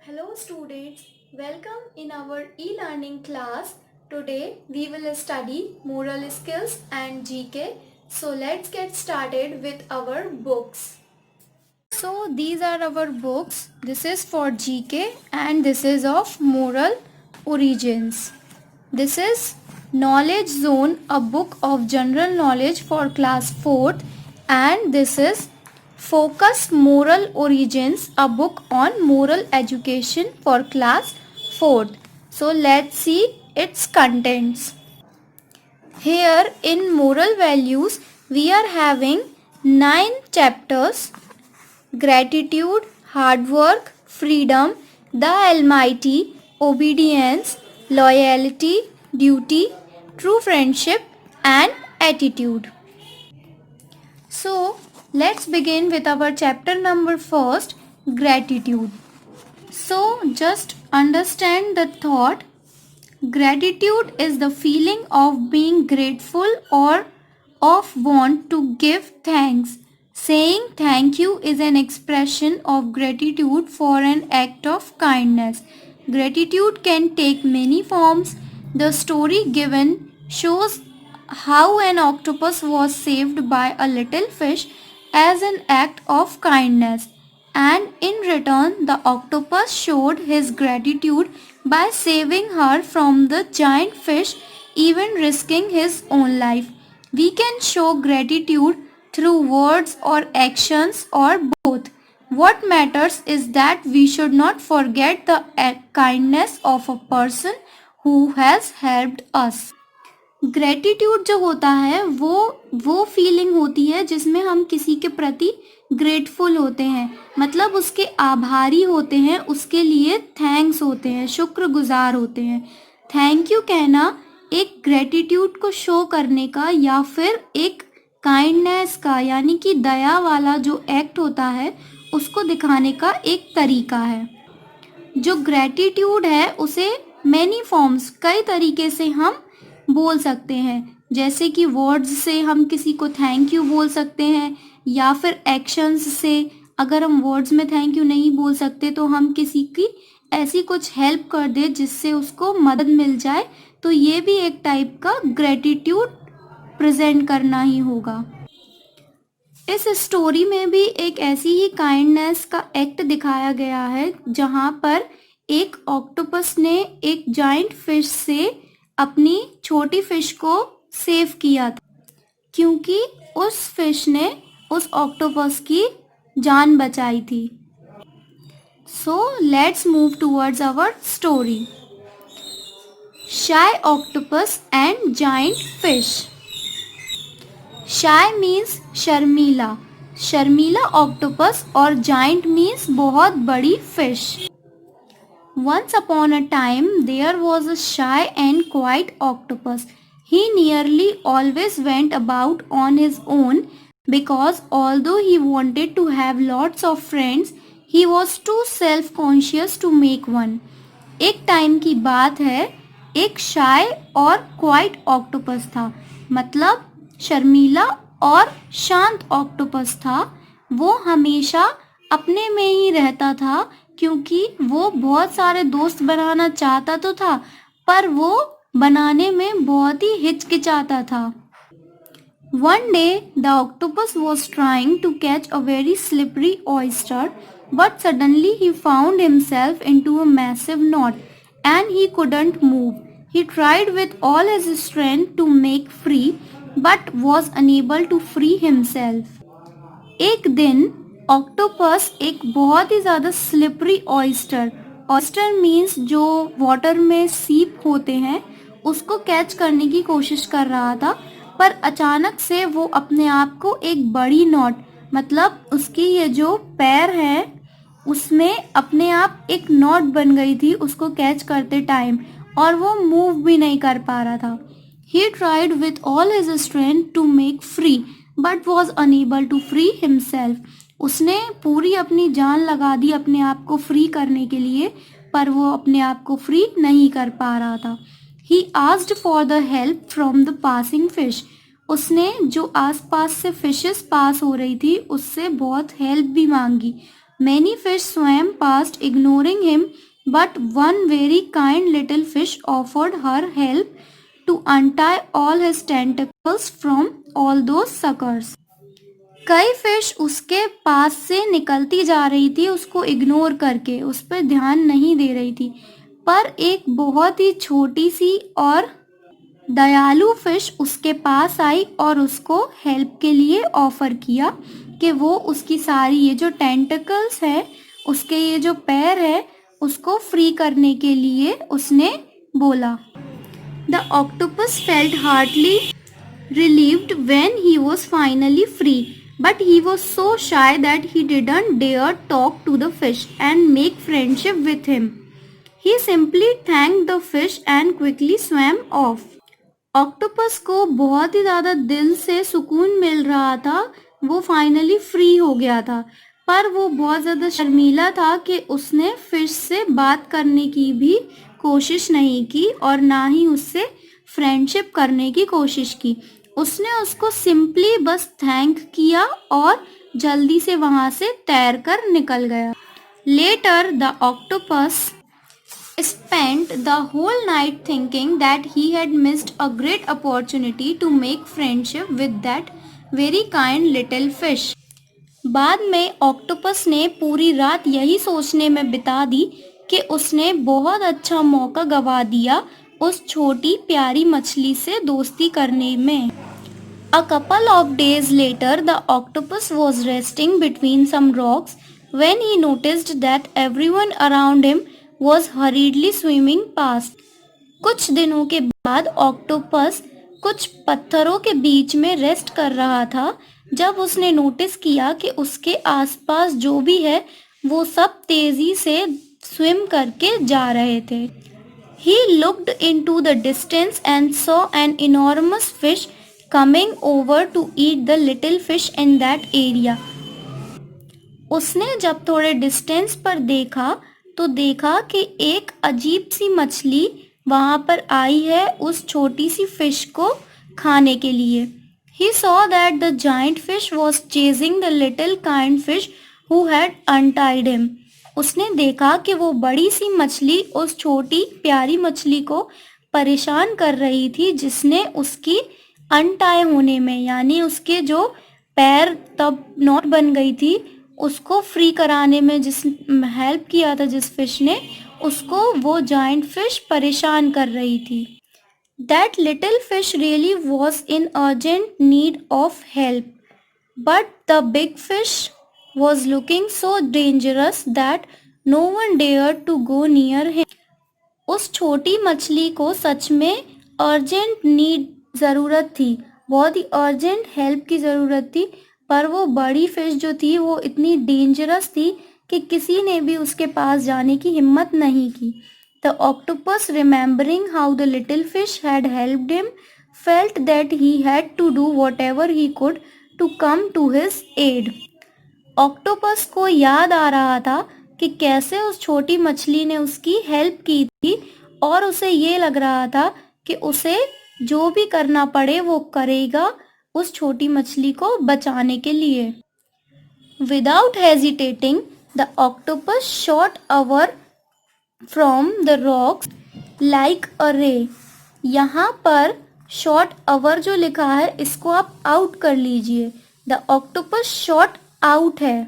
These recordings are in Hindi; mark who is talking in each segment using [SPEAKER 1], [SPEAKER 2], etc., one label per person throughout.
[SPEAKER 1] Hello students, welcome in our e-learning class. Today we will study moral skills and GK. So let's get started with our books. So these are our books. This is for GK and this is of moral origins. This is Knowledge Zone, a book of general knowledge for class 4th, and this is Focus Moral Origins, a book on moral education for class 4th. So let's see its contents. Here in moral values we are having 9 chapters: gratitude, hard work, freedom, the Almighty, obedience, loyalty, duty, true friendship and attitude. So let's begin with our chapter number first, gratitude. So just understand the thought. Gratitude is the feeling of being grateful or of want to give thanks. Saying thank you is an expression of gratitude for an act of kindness. Gratitude can take many forms. The story given shows how an octopus was saved by a little fish as an act of kindness, and in return the octopus showed his gratitude by saving her from the giant fish, even risking his own life. We can show gratitude through words or actions or both. What matters is that we should not forget the kindness of a person who has helped us. Gratitude जो होता है वो फीलिंग होती है जिसमें हम किसी के प्रति ग्रेटफुल होते हैं, मतलब उसके आभारी होते हैं, उसके लिए थैंक्स होते हैं, शुक्रगुजार होते हैं. थैंक यू कहना एक ग्रेटिट्यूड को शो करने का या फिर एक काइंडनेस का यानी कि दया वाला जो एक्ट होता है उसको दिखाने का एक तरीका है. जो ग्रेटिट्यूड है उसे मैनी फॉर्म्स कई तरीके से हम बोल सकते हैं, जैसे कि वर्ड्स से हम किसी को थैंक यू बोल सकते हैं या फिर एक्शंस से. अगर हम वर्ड्स में थैंक यू नहीं बोल सकते तो हम किसी की ऐसी कुछ हेल्प कर दे जिससे उसको मदद मिल जाए, तो ये भी एक टाइप का ग्रेटिट्यूड प्रेजेंट करना ही होगा. इस स्टोरी में भी एक ऐसी ही काइंडनेस का एक्ट दिखाया गया है जहाँ पर एक ऑक्टोपस ने एक जाइंट फिश से अपनी छोटी फिश को सेव किया था, क्योंकि उस फिश ने उस ऑक्टोपस की जान बचाई थी. So let's move towards our story. Shy octopus and giant fish. Shy means शर्मीला, शर्मीला ऑक्टोपस, और जाइंट मीन्स बहुत बड़ी fish. Once upon a time there was a shy and quiet octopus. He nearly always went about on his own because although he wanted to have lots of friends, he was too self-conscious to make one. एक टाइम की बात है, एक शाय और क्वाइट ऑक्टोपस था, मतलब शर्मीला और शांत ऑक्टोपस था. वो हमेशा अपने में ही रहता था क्योंकि वो बहुत सारे दोस्त बनाना चाहता तो था, पर वो बनाने में बहुत ही हिचकिचाता था. One day the octopus was trying to catch a very slippery oyster, but suddenly he found himself into a massive knot and he couldn't move. He tried with all his strength to make free, but was unable to free himself. एक दिन ऑक्टोपस एक बहुत ही ज़्यादा स्लिपरी ऑयस्टर, ऑयस्टर मीन्स जो वाटर में सीप होते हैं, उसको कैच करने की कोशिश कर रहा था, पर अचानक से वो अपने आप को एक बड़ी नॉट, मतलब उसकी ये जो पैर है उसमें अपने आप एक नॉट बन गई थी उसको कैच करते टाइम, और वो मूव भी नहीं कर पा रहा था. He tried with all his strength to make free, but was unable to free himself. उसने पूरी अपनी जान लगा दी अपने आप को फ्री करने के लिए, पर वो अपने आप को फ्री नहीं कर पा रहा था. He asked for the help from the passing fish. उसने जो आसपास से फिशेस पास हो रही थी उससे बहुत हेल्प भी मांगी, Many fish swam past ignoring him, but one very kind little fish offered her help to untie all his tentacles from all those suckers. कई फिश उसके पास से निकलती जा रही थी, उसको इग्नोर करके, उस पर ध्यान नहीं दे रही थी, पर एक बहुत ही छोटी सी और दयालु फिश उसके पास आई और उसको हेल्प के लिए ऑफर किया कि वो उसकी सारी ये जो टेंटिकल्स है, उसके ये जो पैर है, उसको फ्री करने के लिए उसने बोला. The octopus felt heartily relieved when he was finally free, but he was so shy that he didn't dare talk to the fish and make friendship with him. He simply thanked the fish and quickly swam off. Octopus को बहुत ही ज़्यादा दिल से सुकून मिल रहा था, वो फाइनली फ्री हो गया था, पर वो बहुत ज़्यादा शर्मीला था कि उसने फिश से बात करने की भी कोशिश नहीं की और ना ही उससे फ्रेंडशिप करने की कोशिश की. उसने उसको सिंपली बस थैंक किया और जल्दी से वहाँ से तैर कर निकल गया. Later the octopus spent the whole night thinking that he had missed a great opportunity to make friendship with that very kind little fish. बाद में ऑक्टोपस ने पूरी रात यही सोचने में बिता दी कि उसने बहुत अच्छा मौका गवा दिया उस छोटी प्यारी मछली से दोस्ती करने में. A couple of days later, the octopus was resting between some rocks when he noticed that everyone around him was hurriedly swimming past. कुछ दिनों के बाद ऑक्टोपस कुछ पत्थरों के बीच में रेस्ट कर रहा था जब उसने नोटिस किया कि उसके आसपास जो भी है वो सब तेजी से स्विम करके जा रहे थे. He looked into the distance and saw an enormous fish coming over to eat the little fish in that area. उसने जब थोड़े डिस्टेंस पर देखा तो देखा कि एक अजीब सी मछली वहाँ पर आई है उस छोटी सी फिश को खाने के लिए. He saw that the giant fish was chasing the little kind fish who had untied him. उसने देखा कि वो बड़ी सी मछली उस छोटी प्यारी मछली को परेशान कर रही थी जिसने उसकी अनटाई होने में, यानी उसके जो पैर तब नॉट बन गई थी, उसको फ्री कराने में जिस हेल्प किया था जिस फिश ने, उसको वो जाइंट फिश परेशान कर रही थी. That little fish really was in urgent need of help, but the big fish was looking so dangerous that no one dare to go near him. उस छोटी मछली को सच में अर्जेंट नीड ज़रूरत थी, बहुत ही अर्जेंट हेल्प की ज़रूरत थी, पर वो बड़ी फिश जो थी वो इतनी डेंजरस थी कि किसी ने भी उसके पास जाने की हिम्मत नहीं की. The octopus remembering how the little fish had helped him felt that he had to do whatever he could to come to his aid. Octopus को याद आ रहा था कि कैसे उस छोटी मछली ने उसकी हेल्प की थी और उसे ये लग रहा था कि उसे जो भी करना पड़े वो करेगा उस छोटी मछली को बचाने के लिए. Without hesitating the octopus shot our from the rocks like अ रे. यहाँ पर शॉट अवर जो लिखा है इसको आप आउट कर लीजिए. द ऑक्टोपस शॉट आउट है.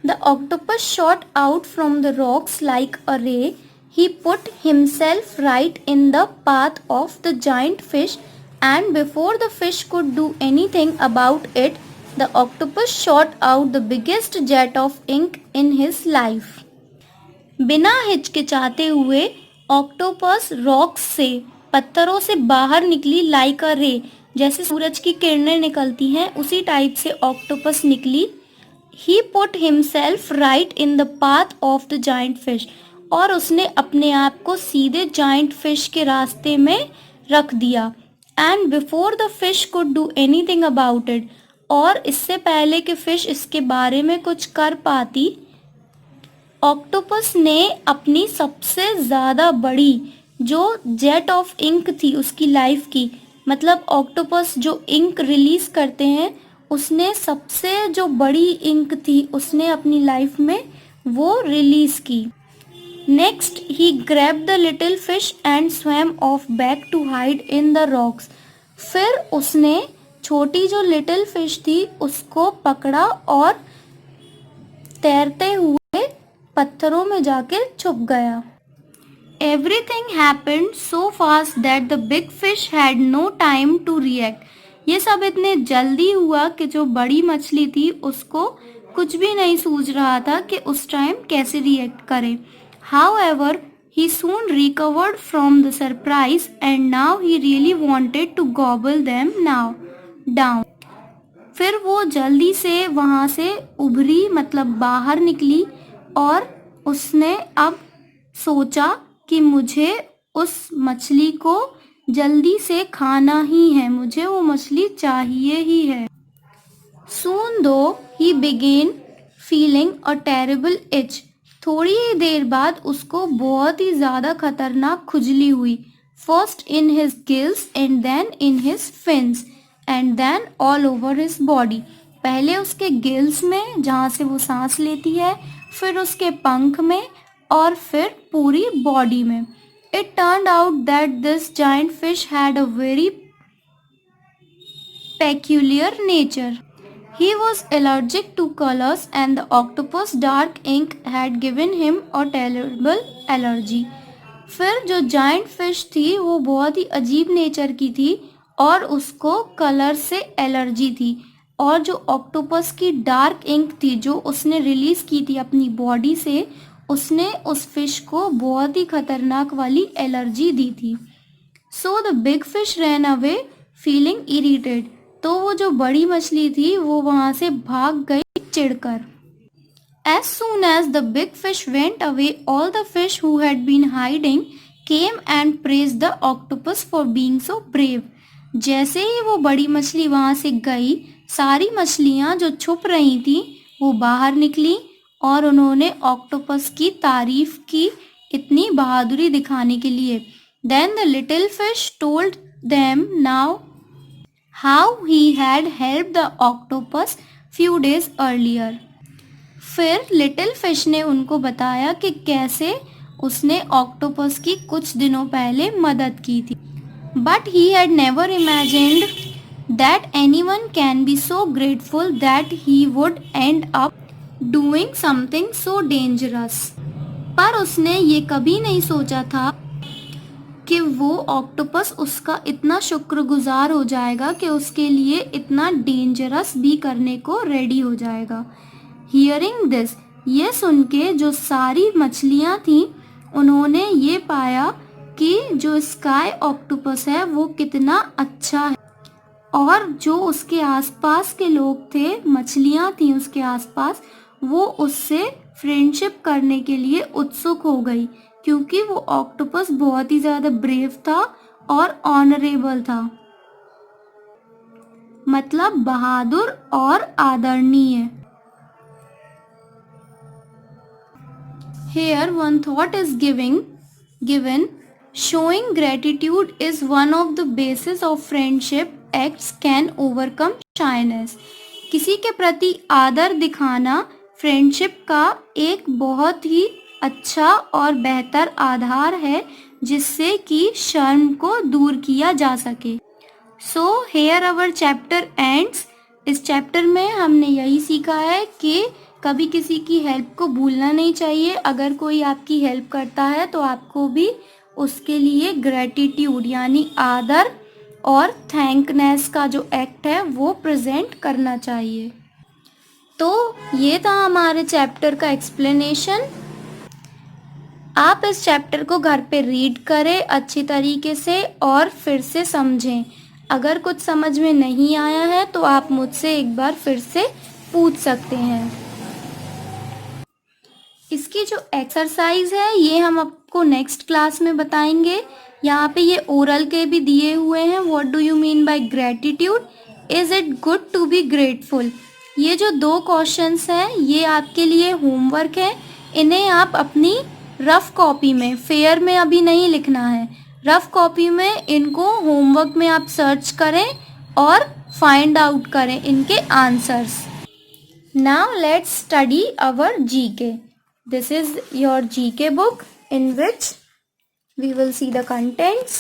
[SPEAKER 1] The octopus shot out from the rocks like अ रे. He put himself right in the path of the giant fish, and before the fish could do anything about it, the octopus shot out the biggest jet of ink in his life. बिना हिचकिचाते हुए ऑक्टोपस रॉक्स से, पत्थरों से बाहर निकली लाइक अ रे. जैसे सूरज की किरणें निकलती हैं उसी टाइप से ऑक्टोपस निकली. He put himself right in the path of the giant fish. और उसने अपने आप को सीधे जाइंट फिश के रास्ते में रख दिया. And before the fish could do anything about it. और इससे पहले कि फिश इसके बारे में कुछ कर पाती, ऑक्टोपस ने अपनी सबसे ज़्यादा बड़ी जो जेट ऑफ इंक थी उसकी लाइफ की, मतलब ऑक्टोपस जो इंक रिलीज करते हैं उसने सबसे जो बड़ी इंक थी उसने अपनी लाइफ में वो रिलीज की। Next he grab the little fish and swam off back to hide in the rocks. फिर उसने छोटी जो लिटिल फिश थी उसको पकड़ा और तैरते हुए पत्थरों में जाके छुप गया। Everything happened so fast that the big fish had no time to react. ये सब इतने जल्दी हुआ कि जो बड़ी मछली थी उसको कुछ भी नहीं सूझ रहा था कि उस टाइम कैसे रिएक्ट करे। However, he soon recovered from the surprise and now he really wanted to gobble them now down. फिर वो जल्दी से वहाँ से उभरी, मतलब बाहर निकली, और उसने अब सोचा कि मुझे उस मछली को जल्दी से खाना ही है, मुझे वो मछली चाहिए ही है। Soon though he began feeling a terrible itch. थोड़ी ही देर बाद उसको बहुत ही ज़्यादा खतरनाक खुजली हुई। First in his gills and then in his fins and then all over his body. पहले उसके गिल्स में जहाँ से वो सांस लेती है, फिर उसके पंख में और फिर पूरी बॉडी में। It turned out that this giant fish had a very peculiar nature. He was allergic to colors and the octopus dark ink had given him a terrible allergy. फिर जो जाइंट फिश थी वो बहुत ही अजीब नेचर की थी और उसको कलर से एलर्जी थी, और जो ऑक्टोपस की डार्क इंक थी जो उसने रिलीज की थी अपनी बॉडी से, उसने उस फिश को बहुत ही खतरनाक वाली एलर्जी दी थी। So the big fish ran away feeling aerated. तो वो जो बड़ी मछली थी वो वहां से भाग गई चिढ़कर। As soon as the big fish went away, all the fish who had been hiding came and praised the octopus for being so brave. जैसे ही वो बड़ी मछली वहां से गई, सारी मछलियां जो छुप रही थी वो बाहर निकली और उन्होंने ऑक्टोपस की तारीफ की इतनी बहादुरी दिखाने के लिए। Then the little fish told them now how he had helped the octopus few days earlier. फिर लिटिल फिश ने उनको बताया कि कैसे उसने ऑक्टोपस की कुछ दिनों पहले मदद की थी। But he had never imagined that anyone can be so grateful that he would end up doing something so dangerous. पर उसने ये कभी नहीं सोचा था कि वो ऑक्टोपस उसका इतना शुक्रगुजार हो जाएगा कि उसके लिए इतना डेंजरस भी करने को रेडी हो जाएगा। हियरिंग दिस, ये सुन के जो सारी मछलियाँ थीं उन्होंने ये पाया कि जो स्काई ऑक्टोपस है वो कितना अच्छा है, और जो उसके आसपास के लोग थे, मछलियाँ थीं उसके आसपास, वो उससे फ्रेंडशिप करने के लिए उत्सुक हो गई क्योंकि वो ऑक्टोपस बहुत ही ज़्यादा ब्रेव था और ऑनरेबल था, मतलब बहादुर और आदरणीय। Here one thought is given showing gratitude is one of the basis of friendship acts can overcome shyness. किसी के प्रति आदर दिखाना फ्रेंडशिप का एक बहुत ही अच्छा और बेहतर आधार है जिससे कि शर्म को दूर किया जा सके। So here our chapter ends. इस चैप्टर में हमने यही सीखा है कि कभी किसी की हेल्प को भूलना नहीं चाहिए। अगर कोई आपकी हेल्प करता है तो आपको भी उसके लिए ग्रेटिट्यूड यानी आदर और थैंकनेस का जो एक्ट है वो प्रेजेंट करना चाहिए। तो ये था हमारे चैप्टर का एक्सप्लेनेशन। आप इस चैप्टर को घर पे रीड करें अच्छी तरीके से और फिर से समझें। अगर कुछ समझ में नहीं आया है तो आप मुझसे एक बार फिर से पूछ सकते हैं। इसकी जो एक्सरसाइज है ये हम आपको नेक्स्ट क्लास में बताएंगे। यहाँ पे ये ओरल के भी दिए हुए हैं। What do you mean by gratitude? Is it good to be grateful? ये जो 2 क्वेश्चंस हैं ये आपके लिए होमवर्क है। इन्हें आप अपनी रफ कॉपी में, फेयर में अभी नहीं लिखना है, रफ कॉपी में इनको होमवर्क में आप सर्च करें और फाइंड आउट करें इनके answers. Now let's study our GK. This is your GK book in which we will see the contents.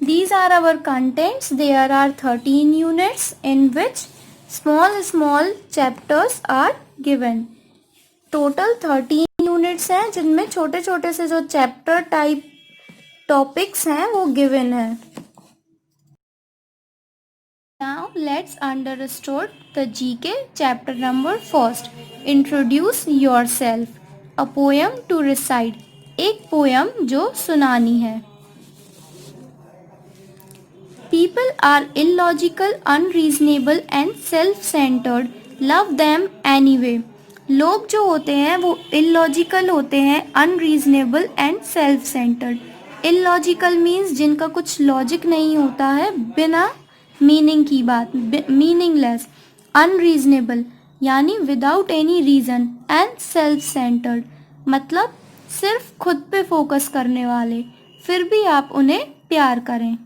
[SPEAKER 1] These are our contents. There are 13 units in which small chapters are given. Total 13 units हैं जिनमें छोटे छोटे से जो चैप्टर टाइप टॉपिक्स हैं वो गिवन है। Now let's understand the GK chapter number first. Introduce yourself. A poem to recite. एक पोयम जो सुनानी है। People are illogical, unreasonable and self-centered. Love them anyway. लोग जो होते हैं वो illogical होते हैं, unreasonable and self-centered. Illogical means जिनका कुछ लॉजिक नहीं होता है, बिना मीनिंग की बात, मीनिंगलेस। अनरीजनेबल यानी without any reason and self centred मतलब सिर्फ खुद पे फोकस करने वाले, फिर भी आप उन्हें प्यार करें।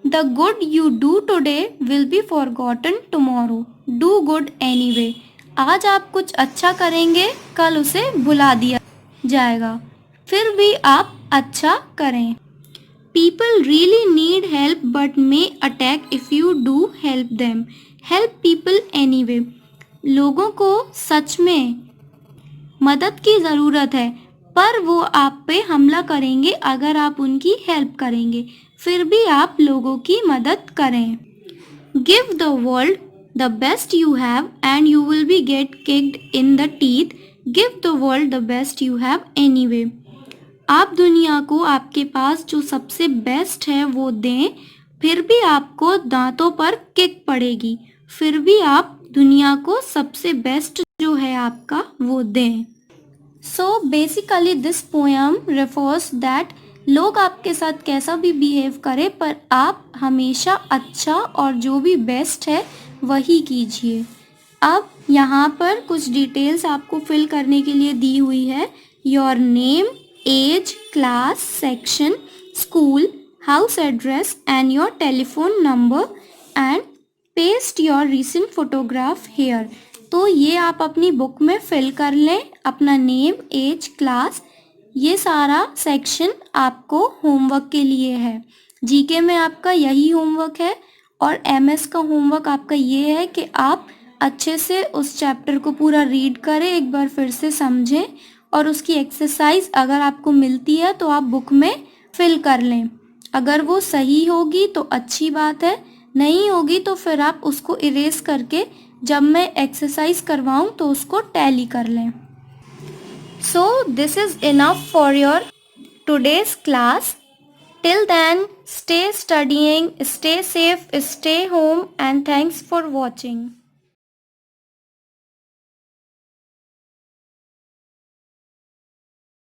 [SPEAKER 1] The good you do today will be forgotten tomorrow. Do good anyway. आज आप कुछ अच्छा करेंगे, कल उसे भुला दिया जाएगा, फिर भी आप अच्छा करें। People really need help but may attack if you do help them. Help people anyway. लोगों को सच में मदद की ज़रूरत है, पर वो आप पे हमला करेंगे अगर आप उनकी हेल्प करेंगे, फिर भी आप लोगों की मदद करें। Give the world the best you have and you will be get kicked in the teeth. Give the world the best you have anyway. आप दुनिया को आपके पास जो सबसे बेस्ट है वो दें, फिर भी आपको दांतों पर किक पड़ेगी, फिर भी आप दुनिया को सबसे बेस्ट जो है आपका वो दें। So basically this poem refers that लोग आपके साथ कैसा भी बिहेव करें, पर आप हमेशा अच्छा और जो भी बेस्ट है वही कीजिए। अब यहाँ पर कुछ डिटेल्स आपको फिल करने के लिए दी हुई है। Your name, age, class, section, school, house address and your telephone number and paste your recent photograph here. तो ये आप अपनी बुक में फिल कर लें, अपना नेम, एज, क्लास, ये सारा सेक्शन आपको होमवर्क के लिए है। जीके में आपका यही होमवर्क है और एमएस का होमवर्क आपका ये है कि आप अच्छे से उस चैप्टर को पूरा रीड करें, एक बार फिर से समझें और उसकी एक्सरसाइज अगर आपको मिलती है तो आप बुक में फिल कर लें। अगर वो सही होगी तो अच्छी बात है, नहीं होगी तो फिर आप उसको इरेज करके जब मैं एक्सरसाइज करवाऊँ तो उसको टैली कर लें। So this is enough for your today's class. Till then stay studying, stay safe, stay home and thanks for watching.